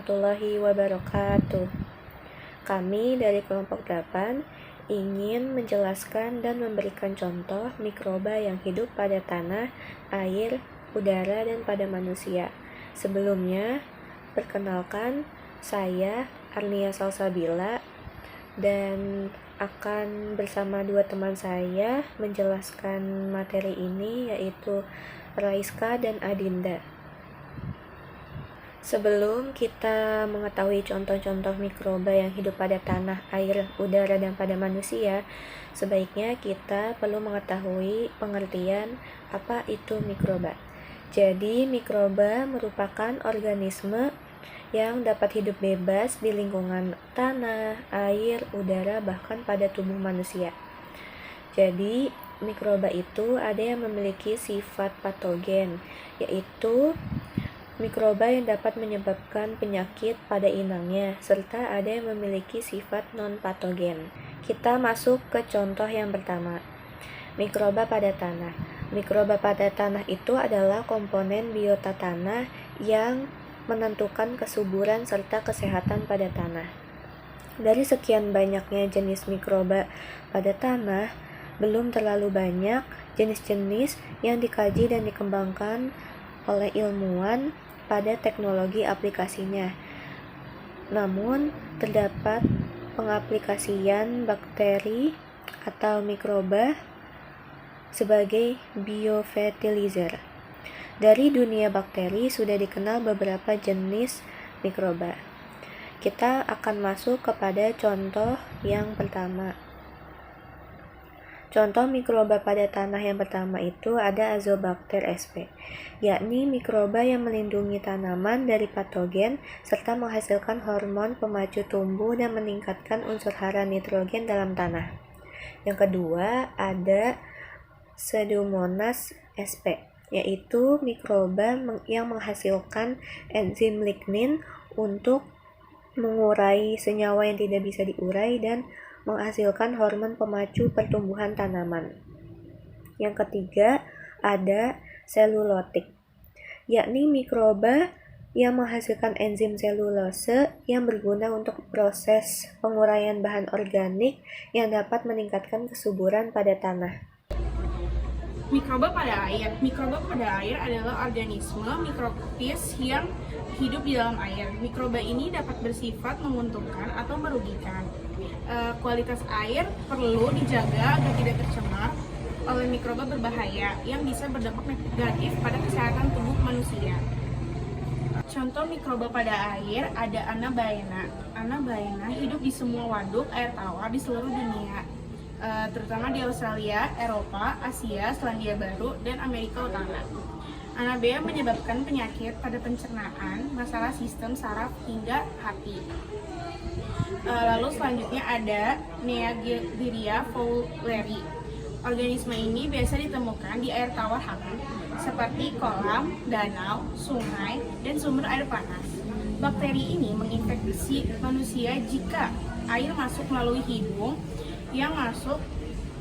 warahmatullahi wabarakatuh. Kami dari kelompok 8 ingin menjelaskan dan memberikan contoh mikroba yang hidup pada tanah, air, udara, dan pada manusia. Sebelumnya, perkenalkan, saya Arnia Salsabila dan akan bersama dua teman saya menjelaskan materi ini, yaitu Raiska dan Adinda. Sebelum kita mengetahui contoh-contoh mikroba yang hidup pada tanah, air, udara, dan pada manusia, sebaiknya kita perlu mengetahui pengertian apa itu mikroba. Jadi, mikroba merupakan organisme yang dapat hidup bebas di lingkungan tanah, air, udara, bahkan pada tubuh manusia. Jadi, mikroba itu ada yang memiliki sifat patogen, yaitu mikroba yang dapat menyebabkan penyakit pada inangnya, serta ada yang memiliki sifat non-patogen. Kita masuk ke contoh yang pertama, mikroba pada tanah. Mikroba pada tanah itu adalah komponen biota tanah yang menentukan kesuburan serta kesehatan pada tanah. Dari sekian banyaknya jenis mikroba pada tanah, belum terlalu banyak jenis-jenis yang dikaji dan dikembangkan oleh ilmuwan pada teknologi aplikasinya. Namun, terdapat pengaplikasian bakteri atau mikroba sebagai biofertilizer. Dari dunia bakteri sudah dikenal beberapa jenis mikroba. Kita akan masuk kepada contoh yang pertama. Contoh mikroba pada tanah yang pertama itu ada Azobacter sp, yakni mikroba yang melindungi tanaman dari patogen serta menghasilkan hormon pemacu tumbuh dan meningkatkan unsur hara nitrogen dalam tanah. Yang kedua ada Pseudomonas sp, yaitu mikroba yang menghasilkan enzim lignin untuk mengurai senyawa yang tidak bisa diurai dan menghasilkan hormon pemacu pertumbuhan tanaman. Yang ketiga ada selulotik, yakni mikroba yang menghasilkan enzim selulose yang berguna untuk proses penguraian bahan organik yang dapat meningkatkan kesuburan pada tanah. Mikroba pada air. Mikroba pada air adalah organisme mikrobis yang hidup di dalam air. Mikroba ini dapat bersifat menguntungkan atau merugikan. Kualitas air perlu dijaga agar tidak tercemar oleh mikroba berbahaya yang bisa berdampak negatif pada kesehatan tubuh manusia. Contoh mikroba pada air ada Anabaena. Anabaena hidup di semua waduk air tawar di seluruh dunia, terutama di Australia, Eropa, Asia, Selandia Baru, dan Amerika Utara. Anabaena menyebabkan penyakit pada pencernaan, masalah sistem saraf hingga hati. Lalu selanjutnya ada Neageria fowleri. Organisme ini biasa ditemukan di air tawar hangat seperti kolam, danau, sungai, dan sumber air panas. Bakteri ini menginfeksi manusia jika air masuk melalui hidung, yang masuk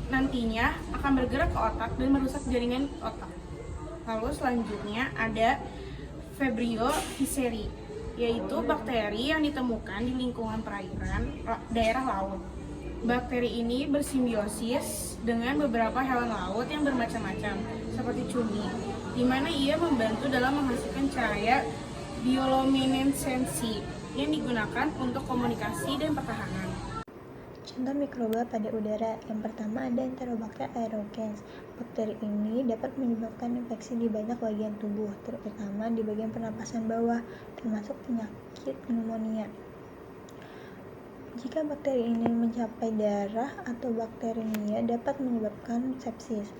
nantinya akan bergerak ke otak dan merusak jaringan otak. Lalu selanjutnya ada Vibrio fischeri, yaitu bakteri yang ditemukan di lingkungan perairan daerah laut. Bakteri ini bersimbiosis dengan beberapa hewan laut yang bermacam-macam, seperti cumi, di mana ia membantu dalam menghasilkan cahaya bioluminesensi yang digunakan untuk komunikasi dan pertahanan. Contoh mikroba pada udara. Yang pertama ada Enterobacter aerogens. Bakteri ini dapat menyebabkan infeksi di banyak bagian tubuh, terutama di bagian pernapasan bawah, termasuk penyakit pneumonia. Jika bakteri ini mencapai darah atau bakteremia dapat menyebabkan sepsis.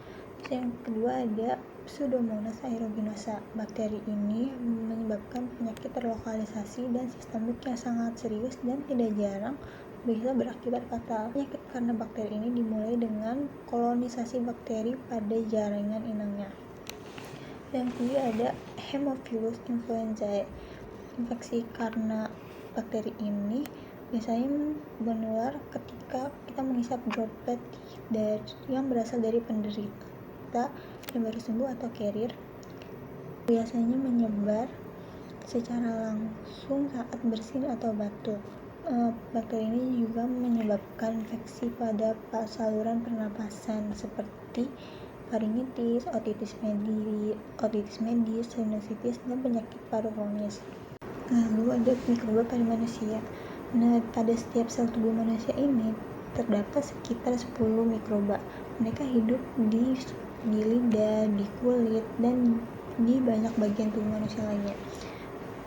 Yang kedua ada Pseudomonas aeruginosa. Bakteri ini menyebabkan penyakit terlokalisasi dan sistemik yang sangat serius dan tidak jarang bisa berakibat fatal. Penyakit karena bakteri ini dimulai dengan kolonisasi bakteri pada jaringan inangnya. Yang ketiga ada Haemophilus influenzae. Infeksi karena bakteri ini biasanya menular ketika kita menghisap droplet yang berasal dari penderita yang baru sembuh atau carrier. Biasanya menyebar secara langsung saat bersin atau batuk. Bakteri ini juga menyebabkan infeksi pada saluran pernapasan seperti faringitis, otitis medis, sinusitis, dan penyakit paru kronis. Lalu ada mikroba pada manusia. Nah, pada setiap sel tubuh manusia ini terdapat sekitar 10 mikroba. Mereka hidup di lidah, di kulit, dan di banyak bagian tubuh manusia lainnya.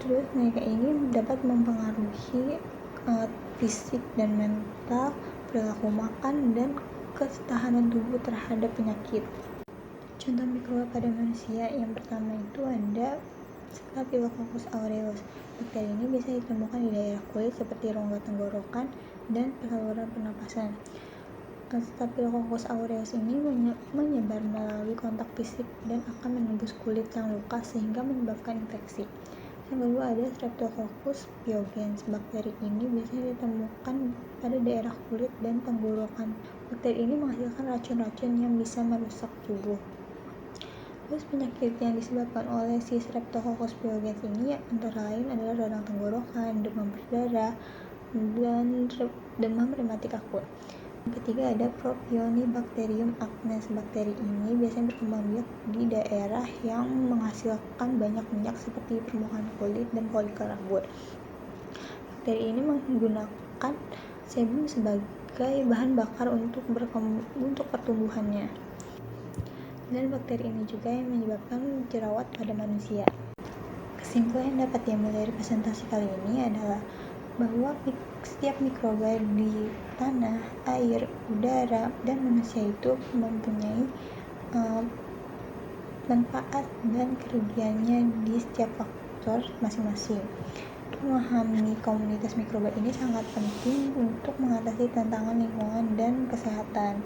Terus mereka ini dapat mempengaruhi fisik dan mental, perilaku makan, dan ketahanan tubuh terhadap penyakit. Contoh mikroba pada manusia yang pertama itu ada Staphylococcus aureus. Bakteri ini bisa ditemukan di daerah kulit seperti rongga tenggorokan dan saluran pernapasan. Staphylococcus aureus ini menyebar melalui kontak fisik dan akan menembus kulit yang luka sehingga menyebabkan infeksi. Yang kedua ada Streptococcus pyogenes. Bakteri ini biasanya ditemukan pada daerah kulit dan tenggorokan. Bakteri ini menghasilkan racun-racun yang bisa merusak tubuh. Terus penyakit yang disebabkan oleh si Streptococcus pyogenes ini antara lain adalah radang tenggorokan, demam berdarah, dan demam rematik akut. Yang ketiga ada Propionibacterium acnes. Bakteri ini biasanya berkembang biak di daerah yang menghasilkan banyak minyak seperti permukaan kulit dan folikel rambut. Bakteri ini menggunakan sebum sebagai bahan bakar untuk pertumbuhannya. Dan bakteri ini juga yang menyebabkan jerawat pada manusia. Kesimpulan yang dapat diambil dari presentasi kali ini adalah bahwa setiap mikroba di tanah, air, udara, dan manusia itu mempunyai manfaat dan kerugiannya di setiap faktor masing-masing. Memahami komunitas mikroba ini sangat penting untuk mengatasi tantangan lingkungan dan kesehatan.